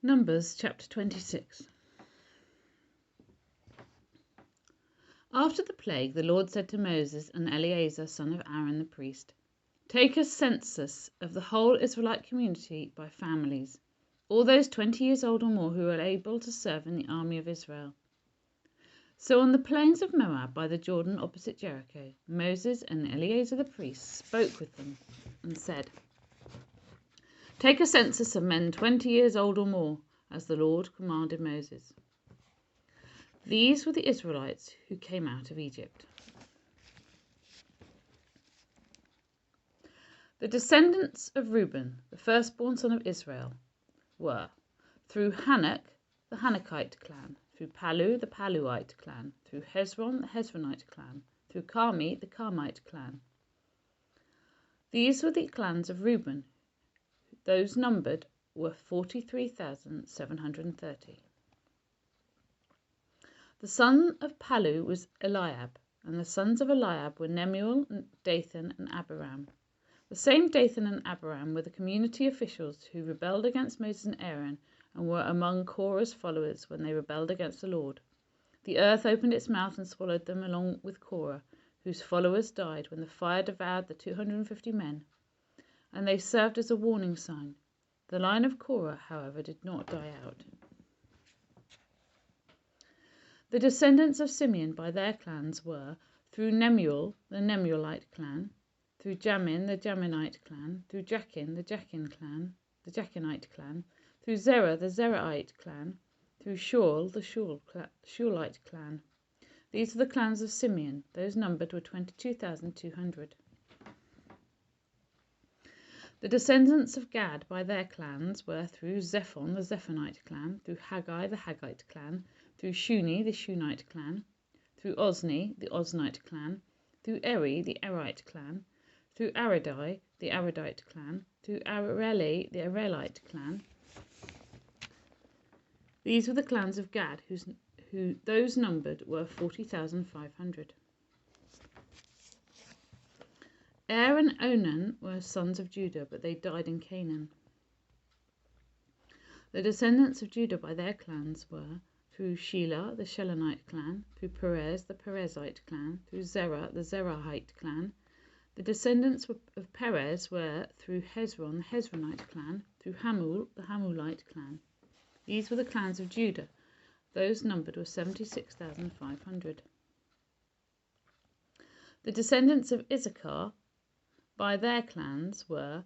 Numbers chapter 26. After the plague, the Lord said to Moses and Eleazar, son of Aaron the priest, "Take a census of the whole Israelite community by families, all those 20 years old or more who are able to serve in the army of Israel." So on the plains of Moab by the Jordan opposite Jericho, Moses and Eleazar the priest spoke with them and said, "Take a census of men 20 years old or more, as the Lord commanded Moses." These were the Israelites who came out of Egypt. The descendants of Reuben, the firstborn son of Israel, were through Hanok, the Hanokite clan, through Palu, the Paluite clan, through Hezron, the Hezronite clan, through Carmi, the Carmite clan. These were the clans of Reuben. Those numbered were 43,730. The son of Palu was Eliab, and the sons of Eliab were Nemuel, Dathan, and Abiram. The same Dathan and Abiram were the community officials who rebelled against Moses and Aaron and were among Korah's followers when they rebelled against the Lord. The earth opened its mouth and swallowed them along with Korah, whose followers died when the fire devoured the 250 men, and they served as a warning sign. The line of Korah, however, did not die out. The descendants of Simeon by their clans were through Nemuel, the Nemuelite clan, through Jamin, the Jaminite clan, through Jachin, the Jachinite clan, through Zerah, the Zerahite clan, through Shaul, the Shaulite clan. These were the clans of Simeon. Those numbered were 22,200. The descendants of Gad by their clans were through Zephon, the Zephonite clan, through Haggai, the Haggite clan, through Shuni, the Shunite clan, through Ozni, the Oznite clan, through Eri, the Erite clan, through Aradai, the Aradite clan, through Areli, the Arelite clan. These were the clans of Gad, who those numbered were 40,500. Er and Onan were sons of Judah, but they died in Canaan. The descendants of Judah by their clans were through Shelah, the Shelonite clan, through Perez, the Perezite clan, through Zerah, the Zerahite clan. The descendants of Perez were through Hezron, the Hezronite clan, through Hamul, the Hamulite clan. These were the clans of Judah. Those numbered were 76,500. The descendants of Issachar by their clans were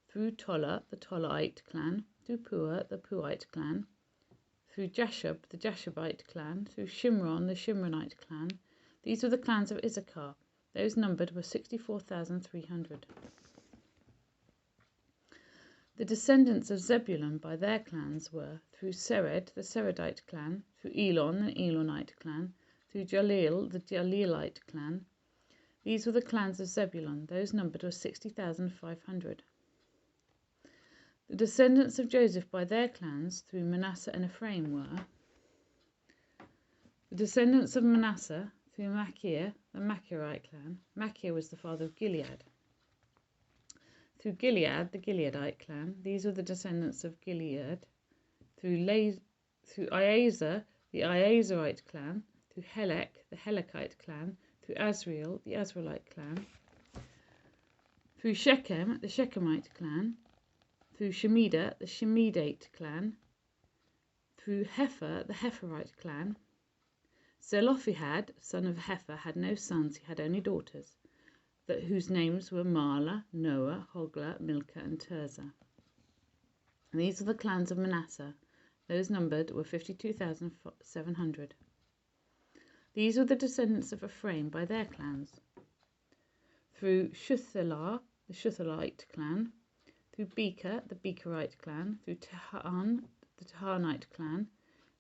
through Tola, the Tolaite clan, through Puah, the Puite clan, through Jashub, the Jashubite clan, through Shimron, the Shimronite clan. These were the clans of Issachar. Those numbered were 64,300. The descendants of Zebulun by their clans were through Sered, the Seredite clan, through Elon, the Elonite clan, through Jaleel, the Jaleelite clan. These were the clans of Zebulun. Those numbered were 60,500. The descendants of Joseph by their clans through Manasseh and Ephraim were the descendants of Manasseh through Machir, the Machirite clan. Machir was the father of Gilead. Through Gilead, the Gileadite clan. These were the descendants of Gilead. Through Iazer, the Iazerite clan. Through Helek, the Helekite clan. Through Azriel, the Azraelite clan. Through Shechem, the Shechemite clan. Through Shemida, the Shemidite clan. Through Hepher, the Hepherite clan. Zelophehad, son of Hepher, had no sons, he had only daughters, whose names were Mahlah, Noah, Hoglah, Milcah, and Tirzah. And these are the clans of Manasseh. Those numbered were 52,700. These were the descendants of Ephraim by their clans. Through Shuthelah, the Shuthelite clan. Through Becher, the Becherite clan. Through Tahan, the Tahanite clan.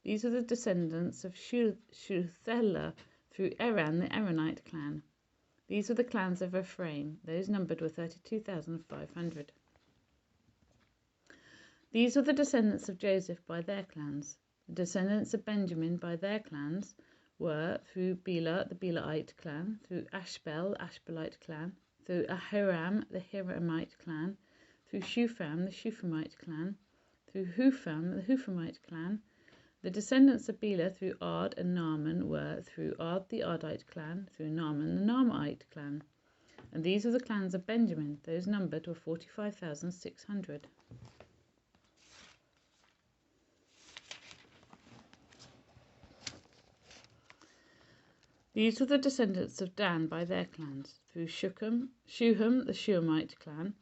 These are the descendants of Shuthelah through Eran, the Eranite clan. These were the clans of Ephraim. Those numbered were 32,500. These were the descendants of Joseph by their clans. The descendants of Benjamin by their clans were through Bela, the Belaite clan, through Ashbel, the Ashbelite clan, through Ahiram, the Hiramite clan, through Shufam, the Shufamite clan, through Hupham, the Huphamite clan. The descendants of Bela through Ard and Naaman were through Ard the Ardite clan, through Naaman the Naamite clan. And these were the clans of Benjamin. Those numbered were 45,600. These were the descendants of Dan by their clans, through Shuham the Shuhamite clan.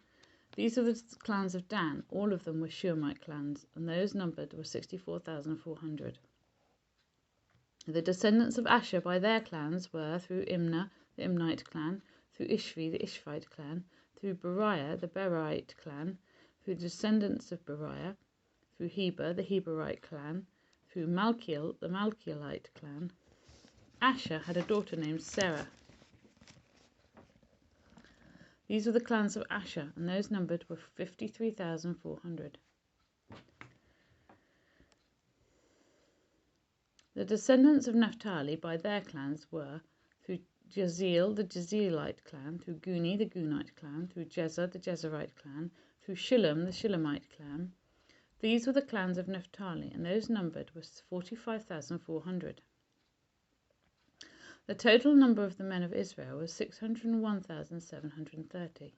These were the clans of Dan. All of them were Shuhamite clans, and those numbered were 64,400. The descendants of Asher by their clans were through Imnah the Imnite clan, through Ishvi the Ishvite clan, through Beriah the Berite clan, through the descendants of Beriah, through Heber the Heberite clan, through Malkiel the Malkielite clan. Asher had a daughter named Sarah. These were the clans of Asher, and those numbered were 53,400. The descendants of Naphtali by their clans were through Jezeel the Jezeelite clan, through Guni the Gunite clan, through Jezer the Jezerite clan, through Shillem the Shillemite clan. These were the clans of Naphtali, and those numbered was 45,400. The total number of the men of Israel was 601,730.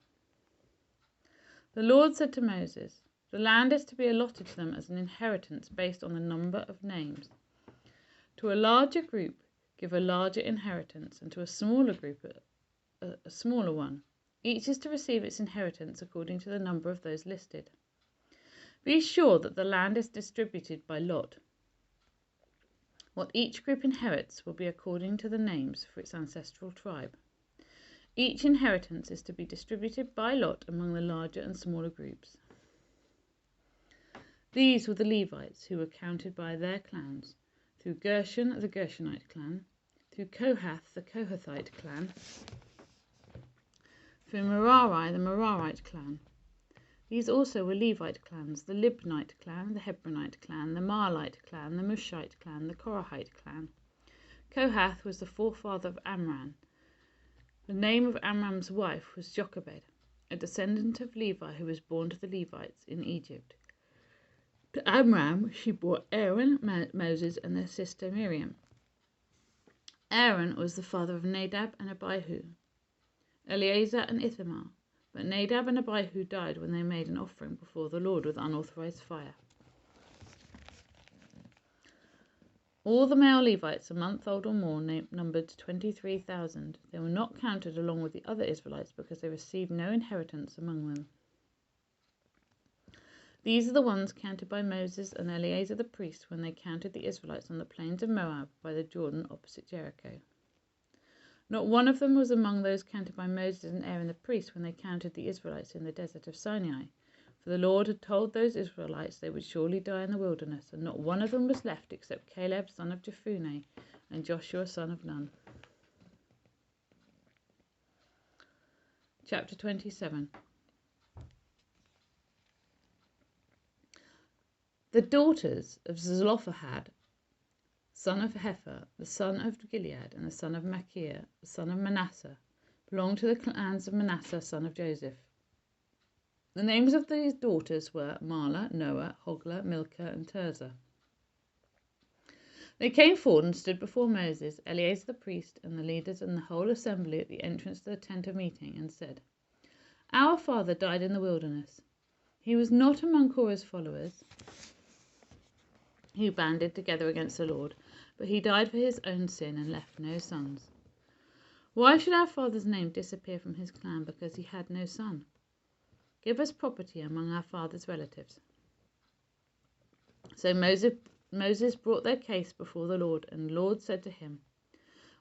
The Lord said to Moses, "The land is to be allotted to them as an inheritance based on the number of names. To a larger group, give a larger inheritance, and to a smaller group, a smaller one. Each is to receive its inheritance according to the number of those listed. Be sure that the land is distributed by lot. What each group inherits will be according to the names for its ancestral tribe. Each inheritance is to be distributed by lot among the larger and smaller groups." These were the Levites who were counted by their clans, through Gershon the Gershonite clan, through Kohath the Kohathite clan, through Merari the Merarite clan. These also were Levite clans, the Libnite clan, the Hebronite clan, the Mahlite clan, the Mushite clan, the Korahite clan. Kohath was the forefather of Amram. The name of Amram's wife was Jochebed, a descendant of Levi who was born to the Levites in Egypt. To Amram she bore Aaron, Moses, and their sister Miriam. Aaron was the father of Nadab and Abihu, Eleazar and Ithamar. But Nadab and Abihu died when they made an offering before the Lord with unauthorized fire. All the male Levites a month old or more numbered 23,000. They were not counted along with the other Israelites because they received no inheritance among them. These are the ones counted by Moses and Eleazar the priest when they counted the Israelites on the plains of Moab by the Jordan opposite Jericho. Not one of them was among those counted by Moses and Aaron the priest when they counted the Israelites in the desert of Sinai. For the Lord had told those Israelites they would surely die in the wilderness, and not one of them was left except Caleb son of Jephunneh and Joshua son of Nun. Chapter 27. The daughters of Zelophehad, son of Hepher, the son of Gilead, and the son of Machir, the son of Manasseh, belonged to the clans of Manasseh, son of Joseph. The names of these daughters were Mahlah, Noah, Hoglah, Milcah, and Tirzah. They came forward and stood before Moses, Eleazar the priest, and the leaders and the whole assembly at the entrance to the tent of meeting, and said, "Our father died in the wilderness. He was not among Korah's followers who banded together against the Lord, but he died for his own sin and left no sons. Why should our father's name disappear from his clan because he had no son? Give us property among our father's relatives." So Moses brought their case before the Lord, and the Lord said to him,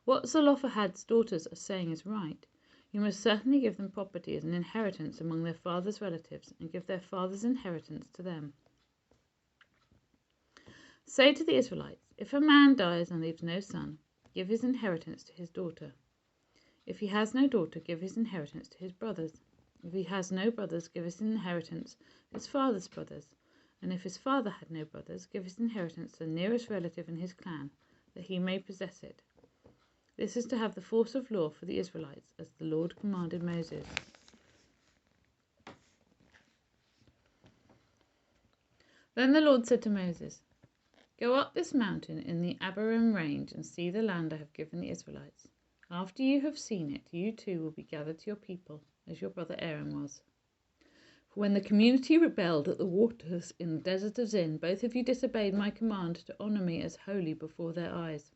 "What Zelophehad's daughters are saying is right. You must certainly give them property as an inheritance among their father's relatives, and give their father's inheritance to them. Say to the Israelites, if a man dies and leaves no son, give his inheritance to his daughter. If he has no daughter, give his inheritance to his brothers. If he has no brothers, give his inheritance to his father's brothers. And if his father had no brothers, give his inheritance to the nearest relative in his clan, that he may possess it. This is to have the force of law for the Israelites, as the Lord commanded Moses." Then the Lord said to Moses, "Go up this mountain in the Abarim range and see the land I have given the Israelites. After you have seen it, you too will be gathered to your people, as your brother Aaron was. For when the community rebelled at the waters in the desert of Zin, both of you disobeyed my command to honor me as holy before their eyes.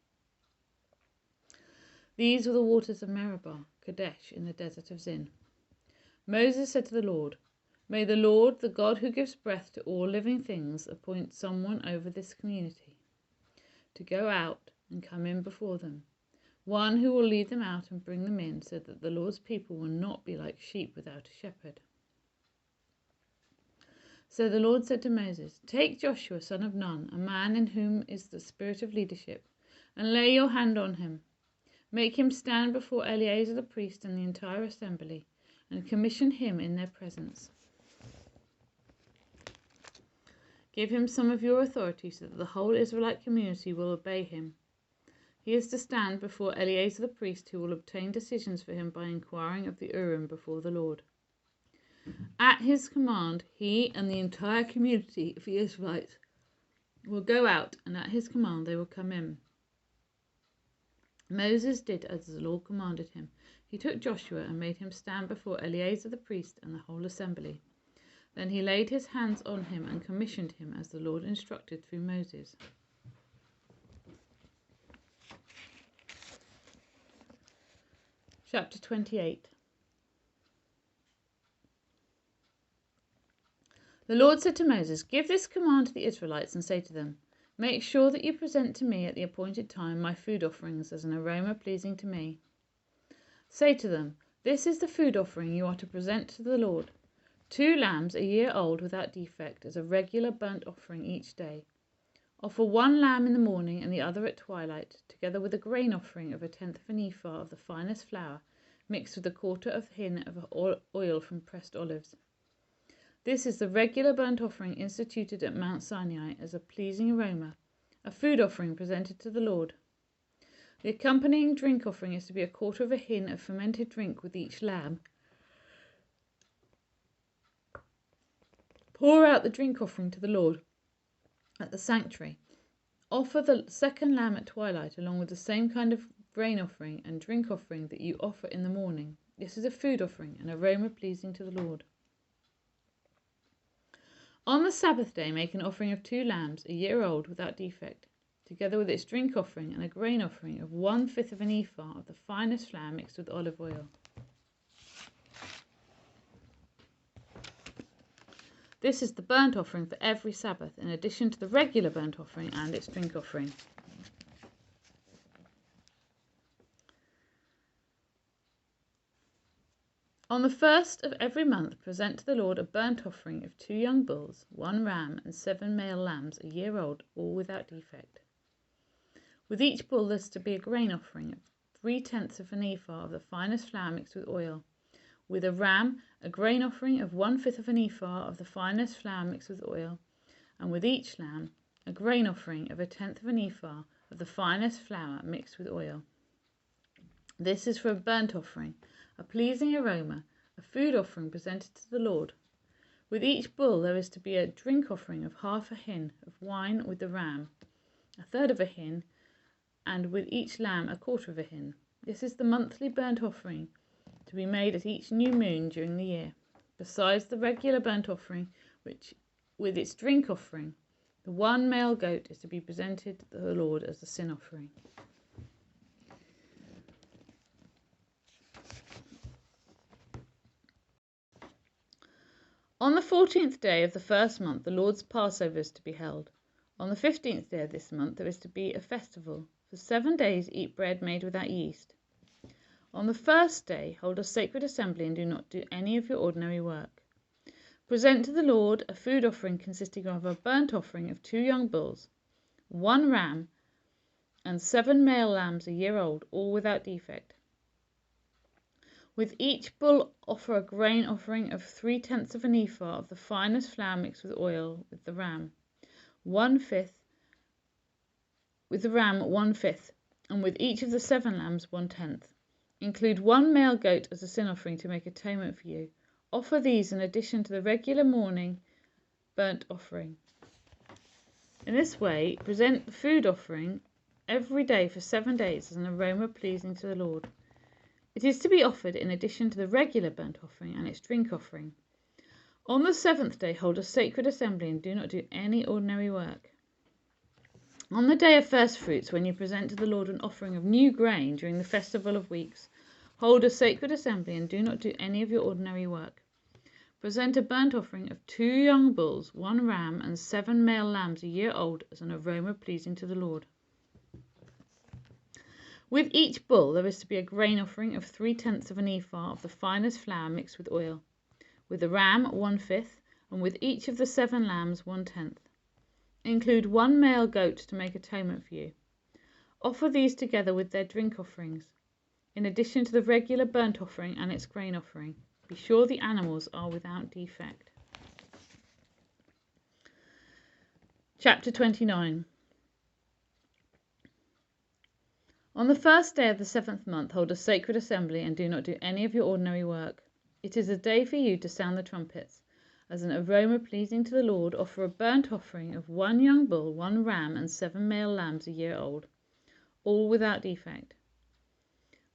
These were the waters of Meribah, Kadesh, in the desert of Zin." Moses said to the Lord, "May the Lord, the God who gives breath to all living things, appoint someone over this community to go out and come in before them, one who will lead them out and bring them in, so that the Lord's people will not be like sheep without a shepherd." So the Lord said to Moses, "Take Joshua son of Nun, a man in whom is the spirit of leadership, and lay your hand on him. Make him stand before Eleazar the priest and the entire assembly, and commission him in their presence. Give him some of your authority so that the whole Israelite community will obey him. He is to stand before Eleazar the priest, who will obtain decisions for him by inquiring of the Urim before the Lord. At his command, he and the entire community of the Israelites will go out, and at his command they will come in." Moses did as the Lord commanded him. He took Joshua and made him stand before Eleazar the priest and the whole assembly. Then he laid his hands on him and commissioned him as the Lord instructed through Moses. Chapter 28. The Lord said to Moses, "Give this command to the Israelites and say to them, make sure that you present to me at the appointed time my food offerings as an aroma pleasing to me. Say to them, this is the food offering you are to present to the Lord: 2 lambs a year old without defect as a regular burnt offering each day. Offer 1 lamb in the morning and the other at twilight, together with a grain offering of 1/10 of an ephah of the finest flour mixed with 1/4 of a hin of oil from pressed olives. This is the regular burnt offering instituted at Mount Sinai as a pleasing aroma, a food offering presented to the Lord. The accompanying drink offering is to be 1/4 of a hin of fermented drink with each lamb. Pour out the drink offering to the Lord at the sanctuary. Offer the 2nd lamb at twilight, along with the same kind of grain offering and drink offering that you offer in the morning. This is a food offering, an aroma pleasing to the Lord. On the Sabbath day, make an offering of 2 lambs a year old without defect, together with its drink offering and a grain offering of 1/5 of an ephah of the finest flour mixed with olive oil. This is the burnt offering for every Sabbath, in addition to the regular burnt offering and its drink offering. On the 1st of every month, present to the Lord a burnt offering of 2 young bulls, 1 ram, and 7 male lambs a year old, all without defect. With each bull there is to be a grain offering of 3/10 of an ephah of the finest flour mixed with oil. With a ram, a grain offering of 1/5 of an ephah of the finest flour mixed with oil. And with each lamb, a grain offering of 1/10 of an ephah of the finest flour mixed with oil. This is for a burnt offering, a pleasing aroma, a food offering presented to the Lord. With each bull there is to be a drink offering of 1/2 a hin of wine with the ram, 1/3 of a hin, and with each lamb 1/4 of a hin. This is the monthly burnt offering to be made at each new moon during the year, besides the regular burnt offering, which, with its drink offering, the 1 male goat is to be presented to the Lord as a sin offering. On the 14th day of the 1st month, the Lord's Passover is to be held. On the 15th day of this month, there is to be a festival. For 7 days, eat bread made without yeast. On the 1st day, hold a sacred assembly and do not do any of your ordinary work. Present to the Lord a food offering consisting of a burnt offering of 2 young bulls, 1 ram, and 7 male lambs a year old, all without defect. With each bull offer a grain offering of 3/10 of an ephah of the finest flour mixed with oil, with the ram 1/5, and with each of the 7 lambs 1/10. Include 1 male goat as a sin offering to make atonement for you. Offer these in addition to the regular morning burnt offering. In this way, present the food offering every day for 7 days as an aroma pleasing to the Lord. It is to be offered in addition to the regular burnt offering and its drink offering. On the 7th day, hold a sacred assembly and do not do any ordinary work. On the day of first fruits, when you present to the Lord an offering of new grain during the festival of weeks, hold a sacred assembly and do not do any of your ordinary work. Present a burnt offering of 2 young bulls, 1 ram, and 7 male lambs a year old as an aroma pleasing to the Lord. With each bull there is to be a grain offering of 3/10 of an ephah of the finest flour mixed with oil. With the ram, 1/5, and with each of the 7 lambs, 1/10. Include 1 male goat to make atonement for you. Offer these together with their drink offerings, in addition to the regular burnt offering and its grain offering. Be sure the animals are without defect. Chapter 29. On the first day of the 7th month, hold a sacred assembly and do not do any of your ordinary work. It is a day for you to sound the trumpets. As an aroma pleasing to the Lord, offer a burnt offering of 1 young bull, 1 ram, and 7 male lambs a year old, all without defect.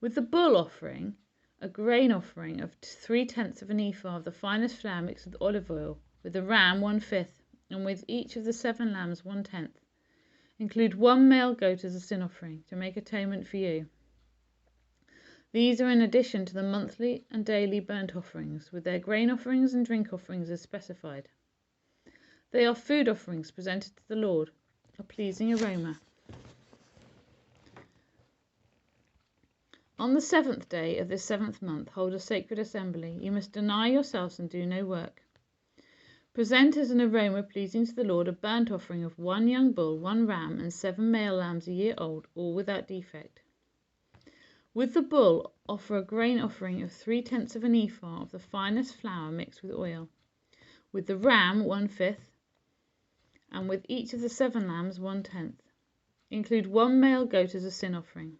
With the bull offering, a grain offering of 3/10 of an ephah of the finest flour mixed with olive oil. With the ram, 1/5, and with each of the 7 lambs, 1/10. Include 1 male goat as a sin offering, to make atonement for you. These are in addition to the monthly and daily burnt offerings, with their grain offerings and drink offerings as specified. They are food offerings presented to the Lord, a pleasing aroma. On the 7th day of this 7th month, hold a sacred assembly. You must deny yourselves and do no work. Present as an aroma pleasing to the Lord a burnt offering of 1 young bull, 1 ram, and 7 male lambs a year old, all without defect. With the bull, offer a grain offering of 3/10 of an ephah of the finest flour mixed with oil. With the ram, 1/5, and with each of the 7 lambs, 1/10. Include 1 male goat as a sin offering.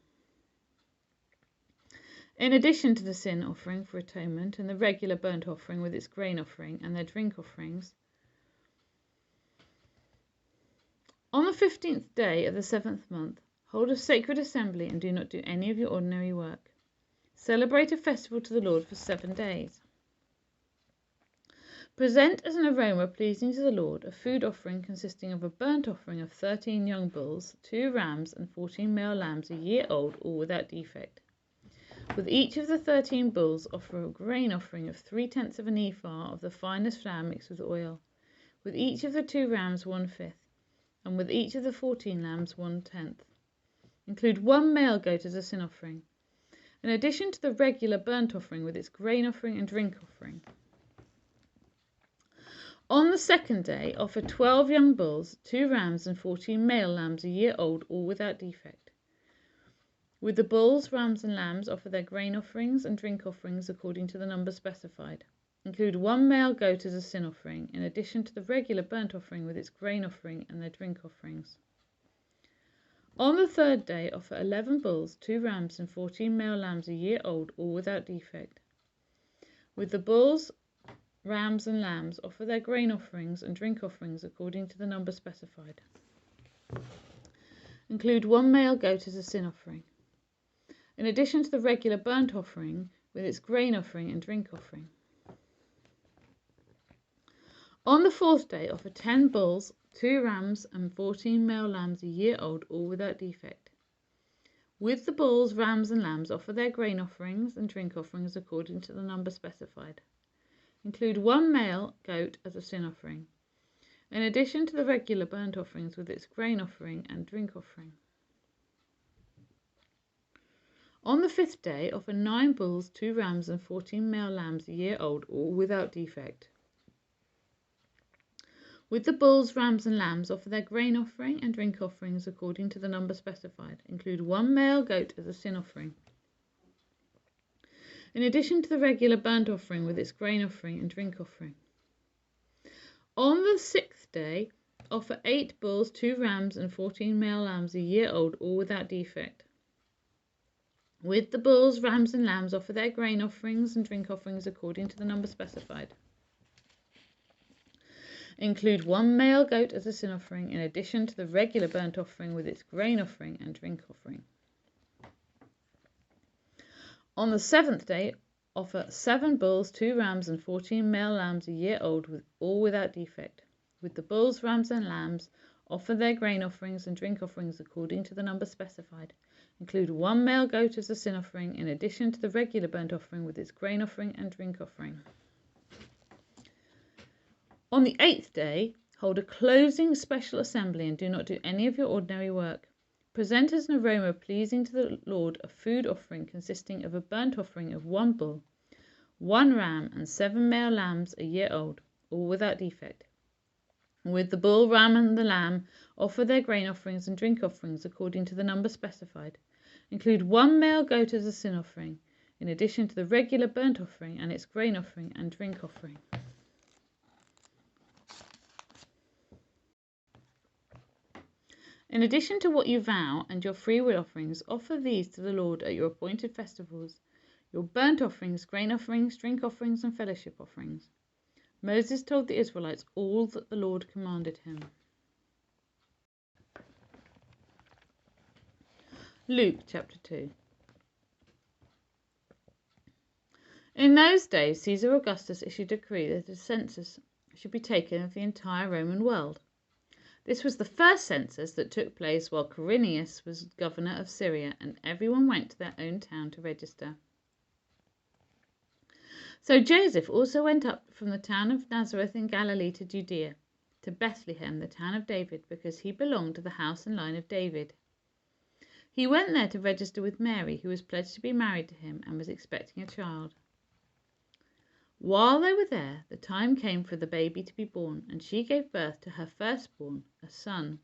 In addition to the sin offering for atonement and the regular burnt offering with its grain offering and their drink offerings. On the 15th day of the 7th month, hold a sacred assembly and do not do any of your ordinary work. Celebrate a festival to the Lord for 7 days. Present as an aroma pleasing to the Lord a food offering consisting of a burnt offering of 13 young bulls, 2 rams, and 14 male lambs a year old, all without defect. With each of the 13 bulls, offer a grain offering of 3/10 of an ephah of the finest flour mixed with oil. With each of the 2 rams, 1/5, and with each of the 14 lambs, 1/10. Include 1 male goat as a sin offering, in addition to the regular burnt offering with its grain offering and drink offering. On the 2nd day, offer 12 young bulls, 2 rams, and 14 male lambs a year old, all without defect. With the bulls, rams, and lambs, offer their grain offerings and drink offerings according to the number specified. Include 1 male goat as a sin offering, in addition to the regular burnt offering with its grain offering and their drink offerings. On the 3rd day, offer 11 bulls, 2 rams, and 14 male lambs a year old, all without defect. With the bulls, rams, and lambs, offer their grain offerings and drink offerings according to the number specified. Include 1 male goat as a sin offering, in addition to the regular burnt offering with its grain offering and drink offering. On the 4th day, offer 10 bulls, 2 rams, and 14 male lambs a year old, all without defect. With the bulls, rams, and lambs, offer their grain offerings and drink offerings according to the number specified. Include 1 male goat as a sin offering, in addition to the regular burnt offerings with its grain offering and drink offering. On the 5th day, offer 9 bulls, 2 rams, and 14 male lambs a year old, all without defect. With the bulls, rams, and lambs, offer their grain offering and drink offerings according to the number specified. Include 1 male goat as a sin offering, in addition to the regular burnt offering with its grain offering and drink offering. On the 6th day, offer 8 bulls, 2 rams, and 14 male lambs a year old, all without defect. With the bulls, rams, and lambs, offer their grain offerings and drink offerings according to the number specified. Include 1 male goat as a sin offering, in addition to the regular burnt offering with its grain offering and drink offering. On the 7th day, offer 7 bulls, 2 rams, and 14 male lambs a year old, all without defect. With the bulls, rams, and lambs, offer their grain offerings and drink offerings according to the number specified. Include 1 male goat as a sin offering, in addition to the regular burnt offering with its grain offering and drink offering. On the 8th day, hold a closing special assembly and do not do any of your ordinary work. Present as an aroma pleasing to the Lord a food offering consisting of a burnt offering of 1 bull, 1 ram, and 7 male lambs a year old, all without defect. With the bull, ram, and the lamb, offer their grain offerings and drink offerings according to the number specified. Include 1 male goat as a sin offering, in addition to the regular burnt offering and its grain offering and drink offering. In addition to what you vow and your freewill offerings, offer these to the Lord at your appointed festivals: your burnt offerings, grain offerings, drink offerings, and fellowship offerings. Moses told the Israelites all that the Lord commanded him. Luke chapter 2. In those days, Caesar Augustus issued a decree that a census should be taken of the entire Roman world. This was the first census that took place while Quirinius was governor of Syria, and everyone went to their own town to register. So Joseph also went up from the town of Nazareth in Galilee to Judea, to Bethlehem, the town of David, because he belonged to the house and line of David. He went there to register with Mary, who was pledged to be married to him and was expecting a child. While they were there, the time came for the baby to be born, and she gave birth to her firstborn, a son.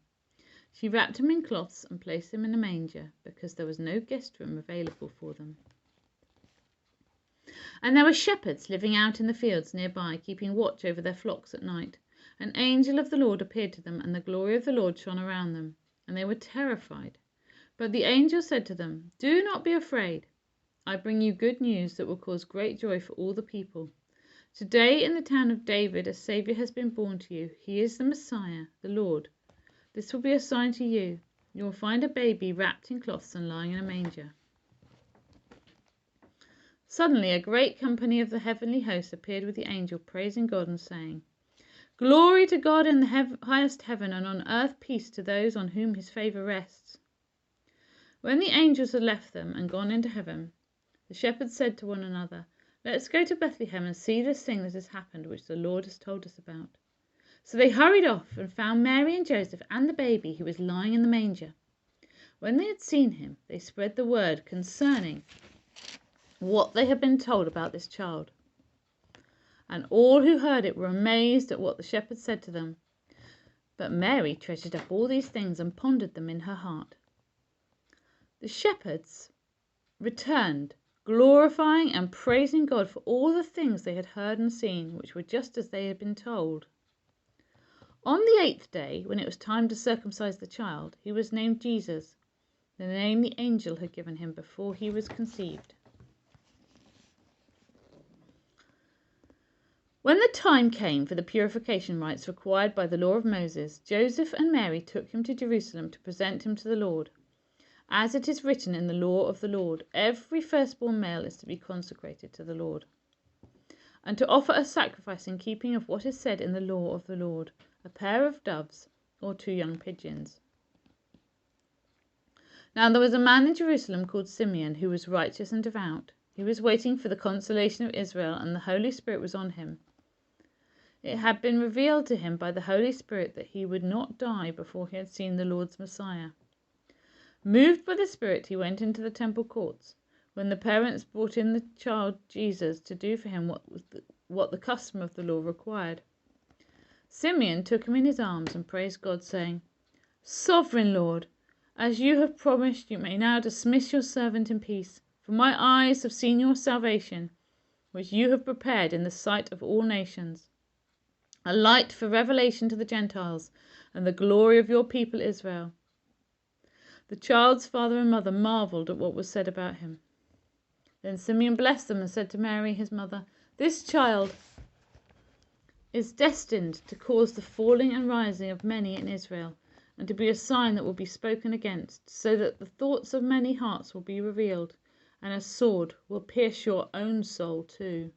She wrapped him in cloths and placed him in a manger, because there was no guest room available for them. And there were shepherds living out in the fields nearby, keeping watch over their flocks at night. An angel of the Lord appeared to them, and the glory of the Lord shone around them, and they were terrified. But the angel said to them, "Do not be afraid. I bring you good news that will cause great joy for all the people. Today in the town of David a Saviour has been born to you. He is the Messiah, the Lord. This will be a sign to you. You will find a baby wrapped in cloths and lying in a manger." Suddenly a great company of the heavenly hosts appeared with the angel, praising God and saying, "Glory to God in the highest heaven, and on earth peace to those on whom his favour rests." When the angels had left them and gone into heaven, the shepherds said to one another, "Let's go to Bethlehem and see this thing that has happened, which the Lord has told us about." So they hurried off and found Mary and Joseph and the baby, who was lying in the manger. When they had seen him, they spread the word concerning what they had been told about this child. And all who heard it were amazed at what the shepherds said to them. But Mary treasured up all these things and pondered them in her heart. The shepherds returned, glorifying and praising God for all the things they had heard and seen, which were just as they had been told. On the 8th day, when it was time to circumcise the child, he was named Jesus, the name the angel had given him before he was conceived. When the time came for the purification rites required by the law of Moses, Joseph and Mary took him to Jerusalem to present him to the Lord. As it is written in the law of the Lord, every firstborn male is to be consecrated to the Lord, and to offer a sacrifice in keeping of what is said in the law of the Lord, a pair of doves or 2 young pigeons. Now there was a man in Jerusalem called Simeon, who was righteous and devout. He was waiting for the consolation of Israel, and the Holy Spirit was on him. It had been revealed to him by the Holy Spirit that he would not die before he had seen the Lord's Messiah. Moved by the Spirit, he went into the temple courts. When the parents brought in the child Jesus to do for him what the custom of the law required, Simeon took him in his arms and praised God, saying, "Sovereign Lord, as you have promised, you may now dismiss your servant in peace, for my eyes have seen your salvation, which you have prepared in the sight of all nations, a light for revelation to the Gentiles, and the glory of your people Israel." The child's father and mother marveled at what was said about him. Then Simeon blessed them and said to Mary, his mother, "This child is destined to cause the falling and rising of many in Israel, and to be a sign that will be spoken against, so that the thoughts of many hearts will be revealed, and a sword will pierce your own soul too.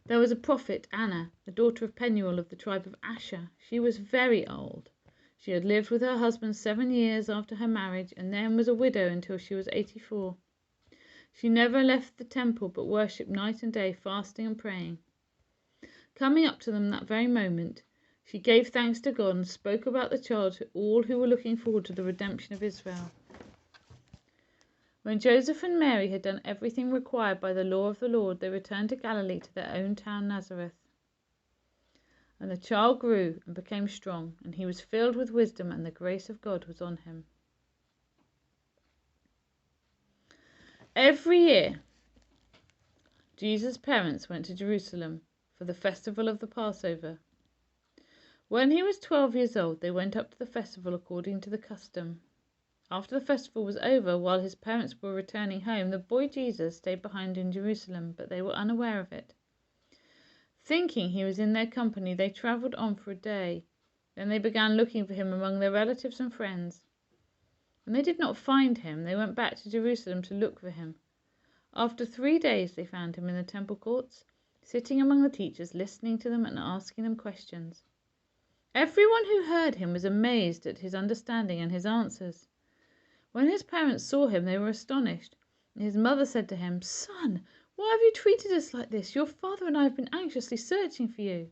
There was a prophet, Anna, the daughter of Penuel of the tribe of Asher. She was very old. She had lived with her husband 7 years after her marriage, and then was a widow until she was 84. She never left the temple, but worshipped night and day, fasting and praying. Coming up to them that very moment, she gave thanks to God and spoke about the child to all who were looking forward to the redemption of Israel. When Joseph and Mary had done everything required by the law of the Lord, they returned to Galilee, to their own town Nazareth. And the child grew and became strong, and he was filled with wisdom, and the grace of God was on him. Every year, Jesus' parents went to Jerusalem for the festival of the Passover. When he was 12 years old, they went up to the festival according to the custom. After the festival was over, while his parents were returning home, the boy Jesus stayed behind in Jerusalem, but they were unaware of it. Thinking he was in their company, they travelled on for a day. Then they began looking for him among their relatives and friends. When they did not find him, they went back to Jerusalem to look for him. After 3 days, they found him in the temple courts, sitting among the teachers, listening to them and asking them questions. Everyone who heard him was amazed at his understanding and his answers. When his parents saw him, they were astonished. His mother said to him, "Son, why have you treated us like this? Your father and I have been anxiously searching for you."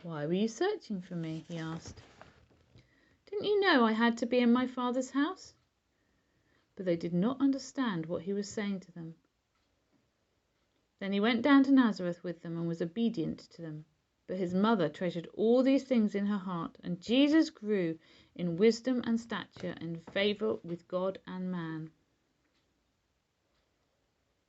"Why were you searching for me?" he asked. "Didn't you know I had to be in my father's house?" But they did not understand what he was saying to them. Then he went down to Nazareth with them and was obedient to them. But his mother treasured all these things in her heart, and Jesus grew in wisdom and stature, in favor with God and man.